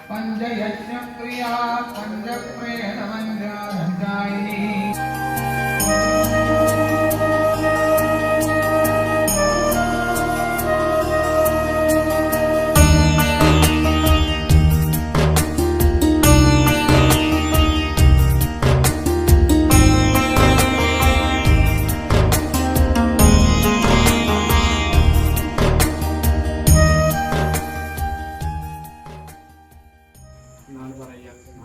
पंचयज्ञप्रिया पंचप्रेतमञ्जायिनी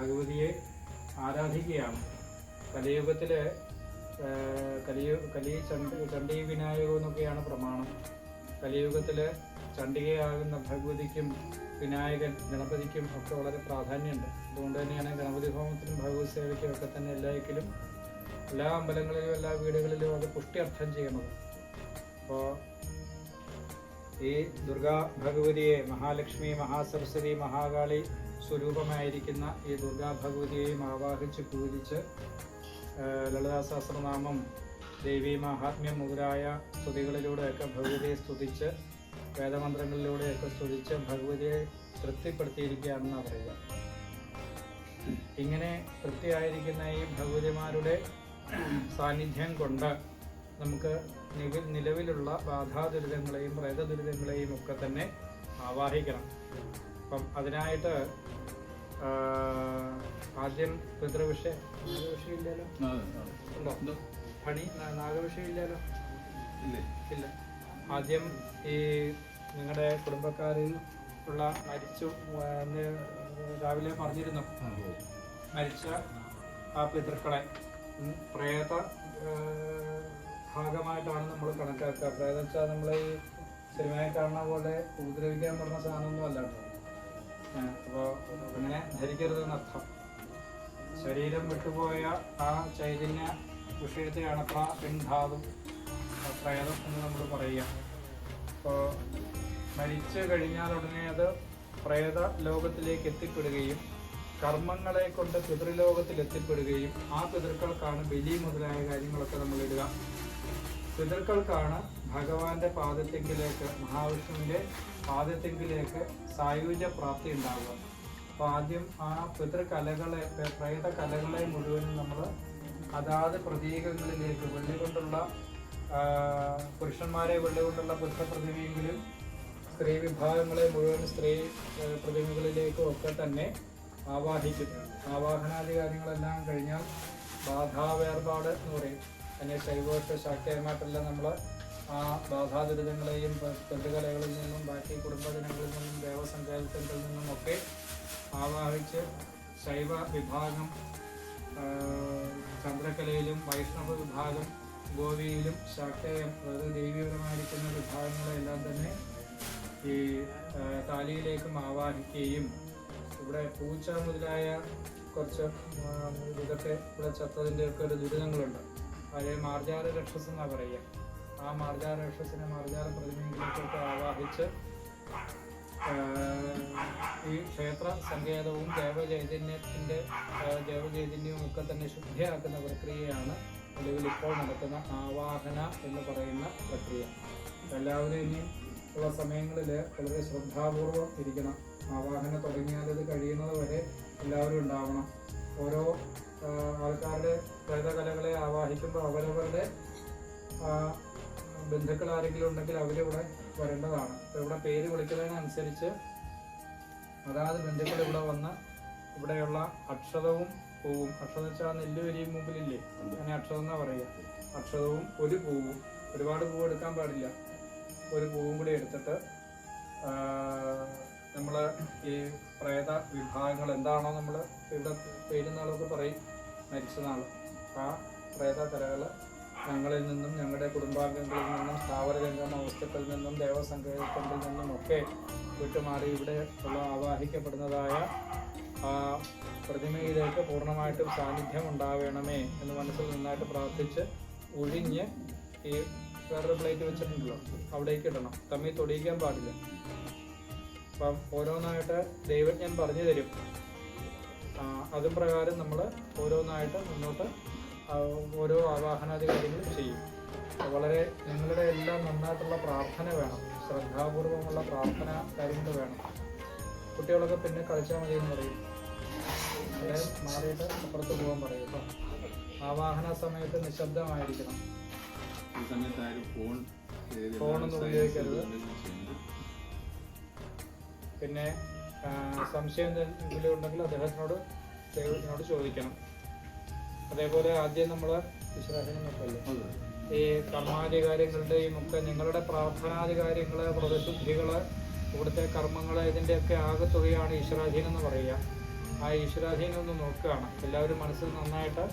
ഭഗവതിയെ ആരാധിക്കുകയാണ്. കലിയുഗത്തിൽ ചണ്ഡീ വിനായകം എന്നൊക്കെയാണ് പ്രമാണം. കലിയുഗത്തിൽ ചണ്ഡികയാകുന്ന ഭഗവതിക്കും വിനായകൻ ഗണപതിക്കും ഒക്കെ വളരെ പ്രാധാന്യമുണ്ട്. അതുകൊണ്ട് തന്നെയാണ് ഗണപതി ഹോമത്തിനും ഭഗവത് സേവയ്ക്കും ഒക്കെ തന്നെ എല്ലായ്ക്കിലും എല്ലാ അമ്പലങ്ങളിലും എല്ലാ വീടുകളിലും അത് പുഷ്ടിയർത്ഥം ചെയ്യണത്. അപ്പോൾ ഈ ദുർഗാ ഭഗവതിയെ മഹാലക്ഷ്മി, മഹാസരസ്വതി, മഹാകാളി സ്വരൂപമായിരിക്കുന്ന ഈ ദുർഗാ ഭഗവതിയെയും ആവാഹിച്ച് പൂജിച്ച് ലളിതാ സഹസ്രനാമം, ദേവീ മാഹാത്മ്യം മുതലായ സ്തുതികളിലൂടെയൊക്കെ ഭഗവതിയെ സ്തുതിച്ച് വേദമന്ത്രങ്ങളിലൂടെയൊക്കെ സ്തുതിച്ച് ഭഗവതിയെ തൃപ്തിപ്പെടുത്തിയിരിക്കുകയാണെന്നാണ് പറയുക. ഇങ്ങനെ തൃപ്തിയായിരിക്കുന്ന ഈ ഭഗവതിമാരുടെ സാന്നിധ്യം കൊണ്ട് നമുക്ക് നിലവിലുള്ള ബാധാദുരിതങ്ങളെയും പ്രേതദുരിതങ്ങളെയും ഒക്കെ തന്നെ ആവാഹിക്കണം. അപ്പം അതിനായിട്ട് ആദ്യം നാഗവിഷയമില്ലല്ലോ ഉണ്ടോ? നാഗവിഷയമില്ലല്ലോ ഇല്ല. ആദ്യം ഈ നിങ്ങളുടെ കുടുംബക്കാരിൽ ഉള്ള മരിച്ചു എന്ന് രാവിലെ പറഞ്ഞിരുന്നു. മരിച്ച ആ പിതൃക്കളെ പ്രേത ഭാഗമായിട്ടാണ് നമ്മൾ കണക്കാക്കുക. പ്രേതം വെച്ചാൽ നമ്മൾ ഈ സിനിമയിൽ കാണുന്ന പോലെ ഉപദ്രവിക്കാൻ പറഞ്ഞ സാധനമൊന്നും അല്ല. അപ്പോൾ അങ്ങനെ ധരിക്കരുതെന്നർത്ഥം. ശരീരം വിട്ടുപോയ ആ ചൈതന്യ വിഷയത്തെയാണ് പിൻധാതും പ്രേതം എന്ന് നമ്മൾ പറയുക. അപ്പോൾ മരിച്ചു കഴിഞ്ഞാൽ ഉടനെ അത് പ്രേത ലോകത്തിലേക്ക് എത്തിപ്പെടുകയും കർമ്മങ്ങളെ കൊണ്ട് പിതൃലോകത്തിൽ എത്തിപ്പെടുകയും ആ പിതൃക്കൾക്കാണ് ബലി മുതലായ കാര്യങ്ങളൊക്കെ നമ്മൾ ഇടുക. പിതൃക്കൾക്കാണ് ഭഗവാന്റെ പാദത്തെങ്കിലേക്ക്, മഹാവിഷ്ണുവിൻ്റെ പാദത്തെങ്കിലേക്ക് സായുജ്യ പ്രാപ്തി ഉണ്ടാവുക. അപ്പോൾ ആദ്യം ആ പിതൃകലകളെ, പ്രേത കലകളെ മുഴുവനും നമ്മൾ അതാത് പ്രതീകങ്ങളിലേക്ക്, വെള്ളി കൊണ്ടുള്ള പുരുഷന്മാരെ വെള്ളി കൊണ്ടുള്ള പുരുഷപ്രതിമയെങ്കിലും സ്ത്രീ വിഭാഗങ്ങളെ മുഴുവൻ സ്ത്രീ പ്രതിമകളിലേക്കും ഒക്കെ തന്നെ ആവാഹിക്കും. ആവാഹനാദി കാര്യങ്ങളെല്ലാം കഴിഞ്ഞാൽ ബാധാവേർപാട് എന്ന് പറയും. അതിനെ ശൈവോട്ട് ശാക്തമായിട്ടെല്ലാം നമ്മൾ ആ ബാധാദുരിതങ്ങളെയും പെട്ടുകലകളിൽ നിന്നും ബാക്കി കുടുംബജനങ്ങളിൽ നിന്നും ദേവസങ്കേതത്തിൽ നിന്നും ഒക്കെ ആവാഹിച്ച് ശൈവ വിഭാഗം ചന്ദ്രകലയിലും വൈഷ്ണവ വിഭാഗം ഗോവിയിലും ശാക്തേയം, അതായത് ദൈവീപരമായിരിക്കുന്ന വിഭാഗങ്ങളെല്ലാം തന്നെ ഈ താലിയിലേക്കും ആവാഹിക്കുകയും ഇവിടെ പൂച്ച മുതലായ കുറച്ച് ഇതൊക്കെ ഇവിടെ ചത്തതിൻ്റെയൊക്കെ ഒരു ദുരിതങ്ങളുണ്ട്. പഴയ മാർജാര രക്ഷസ് എന്നാണ് പറയുക. ആ മാർജാര രക്ഷസിനെ മാർജാര പ്രതിമയിലേക്കൊക്കെ ആവാഹിച്ച് ഈ ക്ഷേത്ര സങ്കേതവും ദേവചൈതന്യവും ഒക്കെ തന്നെ ശുദ്ധിയാക്കുന്ന പ്രക്രിയയാണ് നിലവിൽ ഇപ്പോൾ നടക്കുന്ന ആവാഹന എന്ന് പറയുന്ന പ്രക്രിയ. എല്ലാവരും ഇനിയും ഉള്ള സമയങ്ങളിൽ വളരെ ശ്രദ്ധാപൂർവം ഇരിക്കണം. ആവാഹന തുടങ്ങിയാൽ അത് കഴിയുന്നത് വരെ എല്ലാവരും ഉണ്ടാവണം. ഓരോ ആൾക്കാരുടെ പ്രേതകലകളെ ആവാഹിക്കുമ്പോൾ അവരവരുടെ ബന്ധുക്കൾ ആരെങ്കിലും ഉണ്ടെങ്കിൽ അവരിവിടെ വരേണ്ടതാണ്. അപ്പോൾ ഇവിടെ പേര് വിളിക്കുന്നതിനനുസരിച്ച് അതാത് ബന്ധുക്കൾ ഇവിടെ വന്ന് ഇവിടെയുള്ള അക്ഷതവും പൂവും, അക്ഷതം വെച്ചാൽ നെല്ല് വരിയും മുമ്പിലില്ലേ, അങ്ങനെ അക്ഷതം എന്നാ പറയുക. അക്ഷതവും ഒരു പൂവും, ഒരുപാട് പൂവ് എടുക്കാൻ പാടില്ല, ഒരു പൂവും കൂടി എടുത്തിട്ട് നമ്മൾ ഈ പ്രേത വിഭാഗങ്ങൾ എന്താണോ നമ്മൾ ഇവിടെ പേരുന്നാളൊക്കെ പറയും, മരിച്ച നാൾ, ആ പ്രേത കലകൾ ഞങ്ങളിൽ നിന്നും ഞങ്ങളുടെ കുടുംബാംഗങ്ങളിൽ നിന്നും സ്ഥാവരജംഗമ വസ്തുക്കളിൽ നിന്നും ദേവസങ്കേതത്തിൽ നിന്നും ഒക്കെ വിട്ടുമാറി ഇവിടെ ഉള്ള ആവാഹിക്കപ്പെടുന്നതായ ആ പ്രതിമയിലേക്ക് പൂർണ്ണമായിട്ടും സാന്നിധ്യം ഉണ്ടാവണമേ എന്ന് മനസ്സിൽ നന്നായിട്ട് പ്രാർത്ഥിച്ച് ഒഴിഞ്ഞ് ഈ വേറൊരു പ്ലേറ്റ് വെച്ചിട്ടുണ്ടല്ലോ അവിടേക്ക് ഇടണം. തമ്മിൽ തൊടിയിക്കാൻ പാടില്ല. അപ്പം ഓരോന്നായിട്ട് ദൈവജ്ഞൻ പറഞ്ഞു തരും. അതും പ്രകാരം നമ്മൾ ഓരോന്നായിട്ട് മുന്നോട്ട് ഓരോ ആവാഹനാദി കാര്യങ്ങളും ചെയ്യും. വളരെ നിങ്ങളുടെ എല്ലാം നന്നായിട്ടുള്ള പ്രാർത്ഥന വേണം, ശ്രദ്ധാപൂർവമുള്ള പ്രാർത്ഥന കാര്യങ്ങൾ വേണം. കുട്ടികളൊക്കെ പിന്നെ കളിച്ചാൽ മതി എന്ന് പറയും, അവിടെ മാറിയിട്ട് അപ്പുറത്ത് പോകാൻ പറയും. അപ്പം ആവാഹന സമയത്ത് നിശബ്ദമായിരിക്കണം, ഫോണൊന്നും ഉപയോഗിക്കരുത്. പിന്നെ സംശയം എന്തെങ്കിലും ഉണ്ടെങ്കിൽ ദൈവത്തിനോട് ചോദിക്കണം. അതേപോലെ ആദ്യം നമ്മൾ വിശ്വാസം നോക്കല്ലോ, ഈ കർമാധികാര്യങ്ങളുടെയും ഒക്കെ നിങ്ങളുടെ പ്രാർത്ഥനാധികാര്യങ്ങൾ, വ്രതശുദ്ധികൾ, ഇവിടുത്തെ കർമ്മങ്ങൾ, ഇതിൻ്റെയൊക്കെ ആകെത്തുകയാണ് ഈശ്വരാധീനം എന്ന് പറയുക. ആ ഈശ്വരാധീനം ഒന്ന് നോക്കുകയാണ്. എല്ലാവരും മനസ്സിൽ നന്നായിട്ട്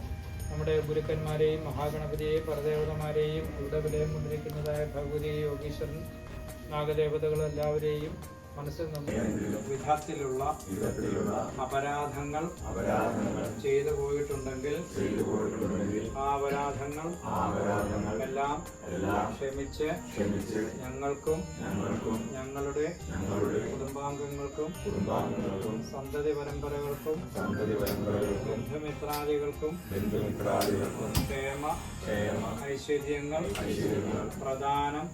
നമ്മുടെ ഗുരുക്കന്മാരെയും മഹാഗണപതിയെയും പരദേവതമാരെയും ഇവിടെ വിലയം കൊണ്ടിരിക്കുന്നതായ ഭഗവതി, യോഗീശ്വരൻ, നാഗദേവതകൾ എല്ലാവരെയും മനസ്സിൽ നിന്ന് വിധത്തിലുള്ള അപരാധങ്ങൾ ചെയ്തു പോയിട്ടുണ്ടെങ്കിൽ ആ അപരാധങ്ങൾ എല്ലാം ക്ഷമിച്ച് ഞങ്ങൾക്കും ഞങ്ങളുടെ കുടുംബാംഗങ്ങൾക്കും സന്തതി പരമ്പരകൾക്കും ബന്ധുമിത്രാദികൾക്കും ക്ഷേമ ഐശ്വര്യങ്ങൾ പ്രദാനം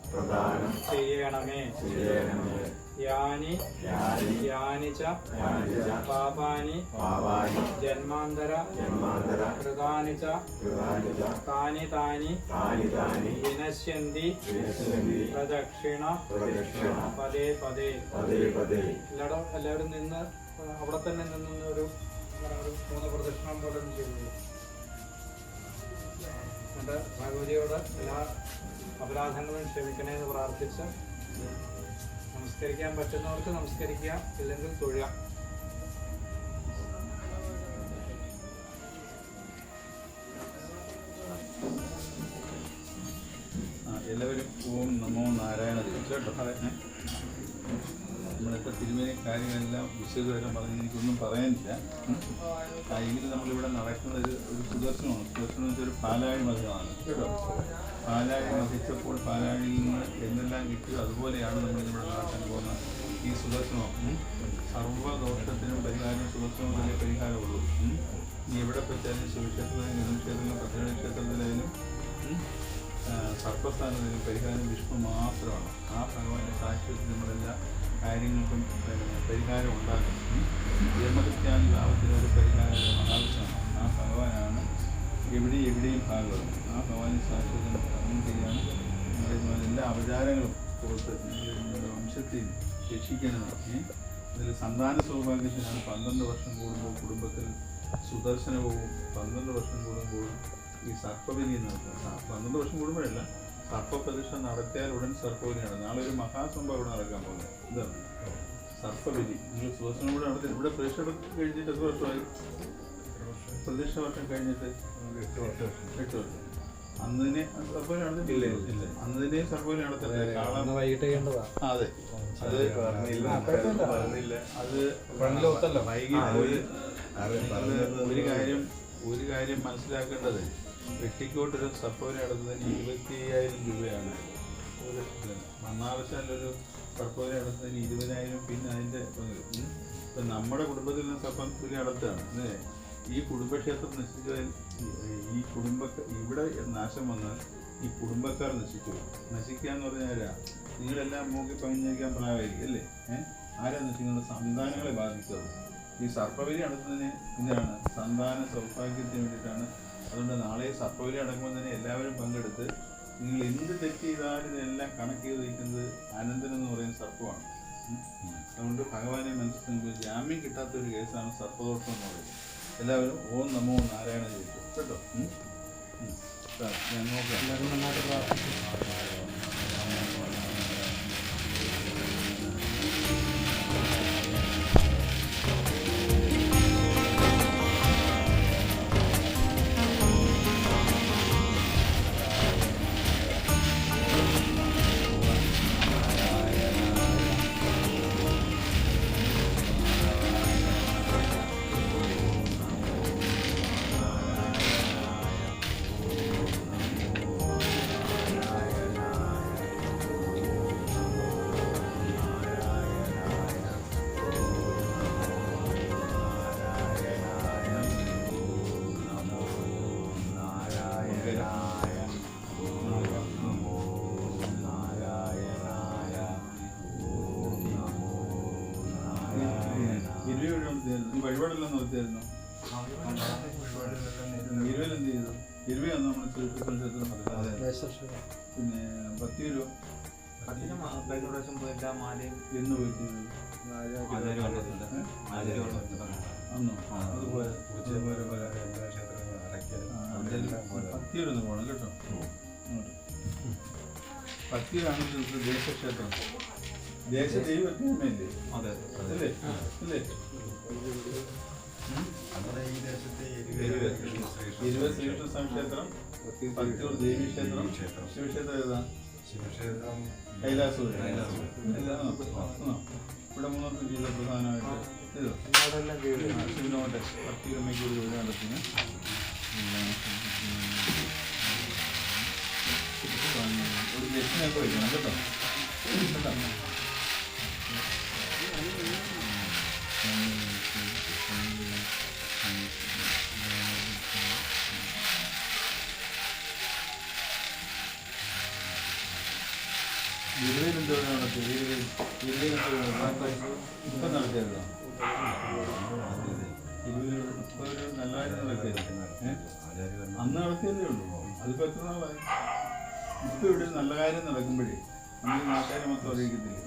ചെയ്യണമേ. യാനി യാനിച പാപാനി ജന്മാന്തര കൃതാനിച താനി താനി വിനശ്യന്തി പ്രദക്ഷിണ പദേ പദേ. എല്ലാവരും നിന്ന് അവിടെ തന്നെ നിന്നൊരു 3 പ്രദക്ഷിണം പോലെ ചെയ്യുന്നു. എന്നിട്ട് ഭഗവതിയോട് എല്ലാ അപരാധങ്ങളും ക്ഷമിക്കണേന്ന് പ്രാർത്ഥിച്ച് നമസ്കരിക്കാൻ പറ്റുന്നവർക്ക് നമസ്കരിക്കുക, ഇല്ലെങ്കിൽ തൊഴുക. എല്ലാവരും ഓം നമോ നാരായണ കേട്ടോ. നമ്മളിപ്പോൾ തിരുമേനി കാര്യങ്ങളെല്ലാം വിശദമായിട്ട് പറഞ്ഞ് എനിക്കൊന്നും പറയാനില്ല. എങ്കിലും നമ്മളിവിടെ നടക്കുന്നത് ഒരു സുദർശനമാണ്. സുദർശനം വെച്ചാൽ ഒരു പാലാഴി മതമാണ് കേട്ടോ. പാലാഴി മതിച്ചപ്പോൾ പാലാഴിയിൽ നിന്ന് എന്തെല്ലാം കിട്ടിയോ അതുപോലെയാണ് നമ്മളിവിടെ നടക്കാൻ പോകുന്ന ഈ സുദർശനം. സർവ്വദോഷത്തിനും പരിഹാരം സുദർശനത്തിലെ പരിഹാരമുള്ളൂ. ഇനി എവിടെ വെച്ചാലും ശിവക്ഷേത്രത്തിലും ഹിന്ദുക്ഷേത്രത്തിലും പത്തനംതിട്ട ക്ഷേത്രത്തിലായാലും സർപ്പസ്ഥാനത്തിലും പരിഹാരം വിഷ്ണു മാത്രമാണ്. ആ ഭഗവാന്റെ സാക്ഷ്യത്തിൽ നമ്മളെല്ലാ കാര്യങ്ങൾക്കും പരിഹാരം ഉണ്ടാകും. ജന്മഹത്യാദി ഭാവത്തിന് ഒരു പരിഹാരം ആവശ്യമാണ്. ആ ഭഗവാനാണ് എവിടെയും ഭാഗവതം. ആ ഭഗവാന്റെ സാക്ഷ്യത്തിന് കർമ്മം ചെയ്യാൻ നമ്മുടെ എല്ലാ അവതാരങ്ങളും പുറത്ത് നിങ്ങളുടെ വംശത്തിൽ രക്ഷിക്കണമെന്ന്. ഇതിൽ സന്താന സൗഭാഗ്യത്തിനാണ് 12 വർഷം കൂടുമ്പോൾ കുടുംബത്തിൽ സുദർശനവും 12 വർഷം കൂടുമ്പോൾ ഈ സർപ്പബലി നടത്തുന്നത്. 12 വർഷം കൂടുമ്പോഴല്ല, സർപ്പപ്രതിഷ്ഠ നടത്തിയാൽ ഉടൻ സർപ്പബലി നടത്തും. നാളെ ഒരു മഹാസംഭവം ഇവിടെ നടക്കാൻ പോകുന്നത് ഇതാണ് സർപ്പബലി. നിങ്ങൾ സുദർശനം കൂടെ നടത്തി ഇവിടെ പ്രതിഷ്ഠ കഴിഞ്ഞിട്ട് എത്ര വർഷമായി? പ്രതിഷ്ഠ വർഷം കഴിഞ്ഞിട്ട് 8 വർഷം. അന്നതിനെ സർപ്പബലി നടത്തിയില്ലേ? ഇല്ല, അന്നതിനെ സർപ്പബലി നടത്തില്ല. വൈകിട്ട് ചെയ്യേണ്ടതാ. അതെ, അത് വൈകി പോയി. ഒരു കാര്യം മനസ്സിലാക്കേണ്ടത്, വെട്ടിക്കോട്ടൊരു സർപ്പബലി നടത്തുന്നതിന് 25,000 രൂപയാണ്. ഒരു മണ്ണാവശ്യാലൊരു സർപ്പബലി നടത്തുന്നതിന് 20,000. പിന്നെ അതിൻ്റെ ഇപ്പം നമ്മുടെ കുടുംബത്തിൽ നിന്ന് സർപ്പബലി നടത്തുകയാണ് അല്ലേ? ഈ കുടുംബക്ഷേത്രം നശിച്ചാൽ ഇവിടെ നാശം വന്നാൽ ഈ കുടുംബക്കാർ നശിച്ചു. നശിക്കുക എന്ന് പറഞ്ഞാൽ നിങ്ങളെല്ലാം മൂക്കി പഞ്ഞിക്കാൻ പ്രായമായിരിക്കും അല്ലേ? ആരാ നശിക്കുന്നത്? സന്താനങ്ങളെ ബാധിക്കുന്നത്. ഈ സർപ്പബലി നടത്തുന്നതിന് എന്തിനാണ്? സന്താന സൗഭാഗ്യത്തിന് വേണ്ടിയിട്ടാണ്. അതുകൊണ്ട് നാളെ സർപ്പബലി നടക്കുമ്പോൾ തന്നെ എല്ലാവരും പങ്കെടുത്ത് നിങ്ങൾ എന്ത് തെറ്റ് ചെയ്താലും ഇതെല്ലാം കണക്ക് ചെയ്ത് വയ്ക്കുന്നത് അനന്തൻ എന്ന് പറയുന്ന സർപ്പമാണ്. അതുകൊണ്ട് ഭഗവാനെ മനസ്സിൽ ജാമ്യം കിട്ടാത്തൊരു കേസാണ് സർപ്പദോഷം എന്ന് പറയുന്നത്. എല്ലാവരും ഓം നമോ നാരായണ ചോദിച്ചു കേട്ടോ. ഞാൻ നോക്കാം. കൊടുത്തായിരുന്നു? ഇരുവയിൽ എന്ത് ചെയ്തു? ഇരുവയാണ് നമ്മൾ ശ്രീകൃഷ്ണ ക്ഷേത്രം പറയുന്നത്. പിന്നെ 10 രൂപ എന്ന് പോയി ചെയ്തു അന്നോ? അതുപോലെ 10 രൂപ പോകണം കേട്ടോ. 10 രൂപയാണ് ദേശക്ഷേത്രം. ദേശദൈവത്തിനല്ലേ? അല്ലേ? അല്ലേ? ഇരുവ ശ്രീകൃഷ്ണ സ്വാമി ക്ഷേത്രം, പത്തിയൂർ ദേവി ക്ഷേത്രം, ശിവക്ഷേത്രം ഏതാ? കൈലാസൂർ. ഇവിടെ 3 ജില്ല പ്രധാനമായിട്ട് ശിവനോട്ടെ 10 രൂപയ്ക്ക് ഒരു വീട് നടത്തിന്. ഒരു ദക്ഷിണയൊക്കെ വയ്ക്കണം കേട്ടോ. ഇരുവയിൽ എന്തോ നടത്തി? ഇരുവയിൽ ഇപ്പം നടത്തിയതോ? ഇപ്പൊ ഒരു നല്ല കാര്യം നടത്തിയത് അന്ന് നടത്തിയതേ ഉള്ളൂ. അതിപ്പോൾ എത്ര നാളായി? ഇപ്പം ഇവിടെ നല്ല കാര്യം നടക്കുമ്പോഴേ നമ്മൾ നാട്ടുകാരെ മൊത്തം അറിയിക്കത്തില്ല.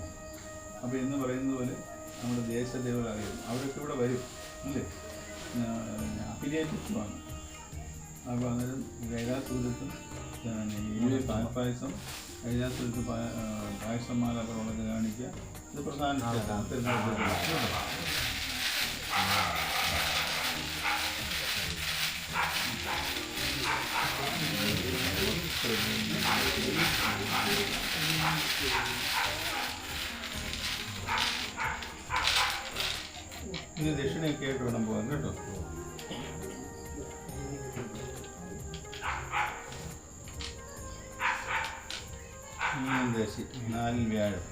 അപ്പോൾ ഇന്ന് പറയുന്നത് പോലെ നമ്മുടെ ദേശദേവരാകും അവരൊക്കെ ഇവിടെ വരും അല്ലേ? അഫിലിയേറ്റീവാണ്. അപ്പോൾ അന്നേരം കൈലാസൂരത്തും പാൽപ്പായസം, കൈലാസൂരത്ത് പായസമാല അവരുള്ളത് കാണിക്കുക. ഇത് പ്രധാന ഇനി ദക്ഷിണയൊക്കെ ആയിട്ട് വേണം പോകാൻ കേട്ടോ. ദശി 4 വ്യാഴം.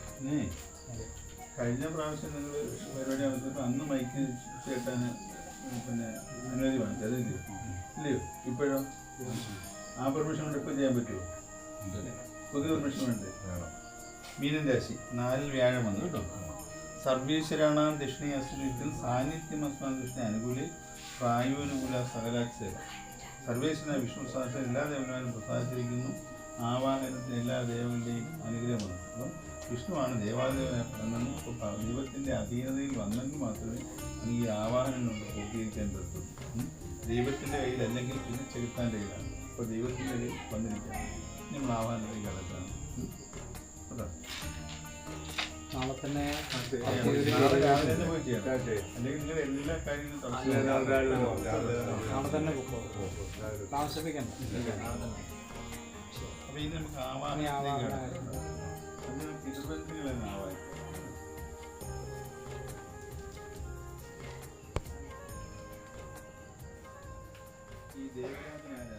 കഴിഞ്ഞ പ്രാവശ്യം നിങ്ങൾ പരിപാടി അവതരിച്ചപ്പോൾ അന്ന് മൈക്ക് ചേട്ടാൻ പിന്നെ അനുമതി വാങ്ങിച്ചു അതില്ലേ? ഇല്ലയോ? ഇപ്പോഴോ ആ പെർമിഷൻ കൊണ്ട് ഇപ്പോൾ ചെയ്യാൻ പറ്റുമോ? പുതിയ പെർമിഷൻ വേണ്ടേ? മീനൻ രാശി 4 വ്യാഴം വന്നു കേട്ടോ. സർവീശ്വരാണാം ദക്ഷിണീയസ്തുത്തിൽ സാന്നിധ്യമസ്മാൻ ദക്ഷിണ അനുകൂലി പ്രായോനുകൂല സകലാക്ഷര. സർവേശ്വരനായ വിഷ്ണു സാക്ഷാൽ എല്ലാ ദേവന്മാരും പ്രസാദിച്ചിരിക്കുന്നു. ആവാഹനത്തിന് എല്ലാ ദേവങ്ങളുടെയും അനുഗ്രഹമാണ്. അപ്പം വിഷ്ണുവാണ് ദേവാലയമെന്നും ദൈവത്തിൻ്റെ അധീനതയിൽ വന്നെങ്കിൽ മാത്രമേ നമുക്ക് ഈ ആവാഹനം കൊണ്ട് പൂർത്തീകരിക്കാൻ പറ്റുള്ളൂ. ദൈവത്തിൻ്റെ കയ്യിൽ അല്ലെങ്കിൽ പിന്നെ ചെകുത്താൻ്റെ കയ്യിലാണ്. അപ്പോൾ ദൈവത്തിൻ്റെ കയ്യിൽ വന്നിരിക്കുകയാണ്. നമ്മൾ ആവാഹനത്തിലേക്ക് കടക്കുകയാണ് കേട്ടോ. നാളെ തന്നെ രാവിലെ പോയി ചെയ്യാം. അല്ലെങ്കിൽ നിങ്ങൾ എല്ലാ കാര്യങ്ങളും നാളെ തന്നെ താമസിപ്പിക്കണം. അപ്പോൾ ഇനി നമുക്ക് ആവാഹനത്തിലേക്ക് കടക്കാം. തിരുവനന്തപുരത്തിലാണ് ആവാഹനം. ഈ ദേവരാജനായ